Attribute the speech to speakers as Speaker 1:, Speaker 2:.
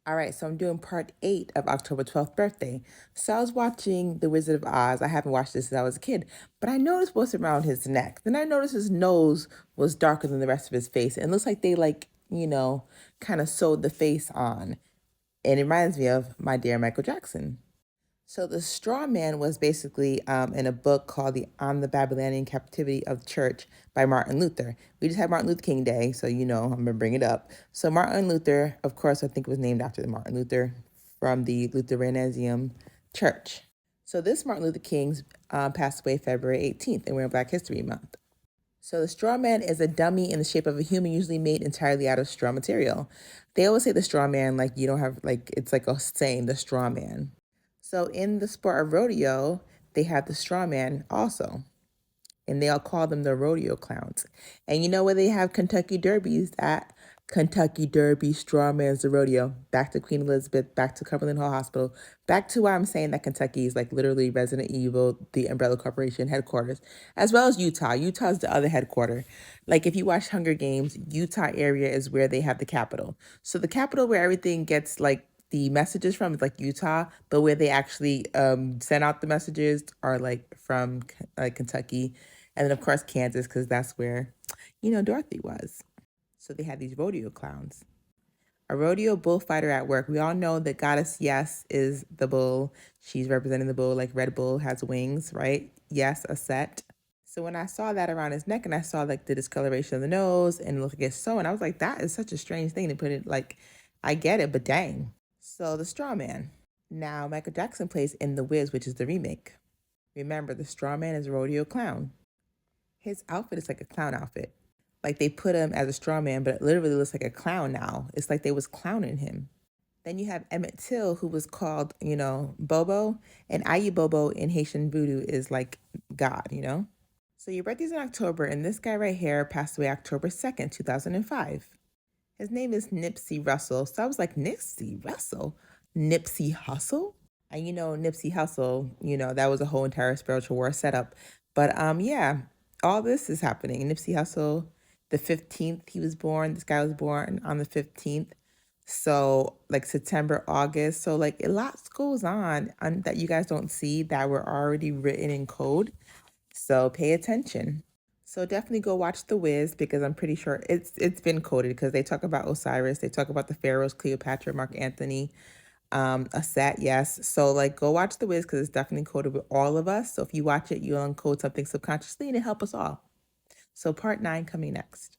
Speaker 1: All right, so I'm doing part 8 of October 12th birthday. So I was watching The Wizard of Oz. I haven't watched this since I was a kid, but I noticed what's around his neck. Then I noticed his nose was darker than the rest of his face. And it looks like they kind of sewed the face on. And it reminds me of my dear Michael Jackson. So the straw man was basically in a book called "On the Babylonian Captivity of the Church" by Martin Luther. We just had Martin Luther King Day, so I'm gonna bring it up. So Martin Luther, of course, I think it was named after the Martin Luther from the Lutheranism Church. So this Martin Luther King passed away February 18th, and we're in Black History Month. So the straw man is a dummy in the shape of a human, usually made entirely out of straw material. They always say the straw man, like you don't have, like it's like a saying, the straw man. So in the sport of rodeo, they have the straw man also, and they all call them the rodeo clowns. And you know where they have Kentucky Derbies at? Kentucky Derby, straw man's the rodeo. Back to Queen Elizabeth, back to Cumberland Hall Hospital, back to why I'm saying that Kentucky is like literally Resident Evil, the Umbrella Corporation headquarters, as well as Utah. Utah's the other headquarter. Like if you watch Hunger Games, Utah area is where they have the capital. So the capital where everything gets like the messages from is like Utah, but where they actually send out the messages are like from like Kentucky, and then of course Kansas, because that's where Dorothy was. So they had these rodeo clowns. A rodeo bullfighter at work. We all know that Goddess Yes is the bull. She's representing the bull like Red Bull has wings, right? Yes, a set. So when I saw that around his neck and I saw like the discoloration of the nose and it looked like it's sewn, I was like, that is such a strange thing to put it like, I get it, but dang. So the straw man. Now Michael Jackson plays in The Wiz, which is the remake. Remember, the straw man is a rodeo clown. His outfit is like a clown outfit. Like they put him as a straw man, but it literally looks like a clown now. It's like they was clowning him. Then you have Emmett Till, who was called, Bobo. And Ayi Bobo in Haitian voodoo is like God. So your birthday's in October, and this guy right here passed away October 2nd, 2005. His name is Nipsey Russell. So I was like, Nipsey Russell? Nipsey Hussle? And Nipsey Hussle, that was a whole entire spiritual war setup. But yeah, all this is happening. Nipsey Hussle, the 15th, he was born. This guy was born on the 15th. So like September, August. So like a lot goes on that you guys don't see that were already written in code. So pay attention. So definitely go watch The Wiz because I'm pretty sure it's been coded because they talk about Osiris, they talk about the pharaohs, Cleopatra, Mark Antony, a set, yes. So like go watch The Wiz because it's definitely coded with all of us. So if you watch it, you'll uncode something subconsciously and it help us all. So part 9 coming next.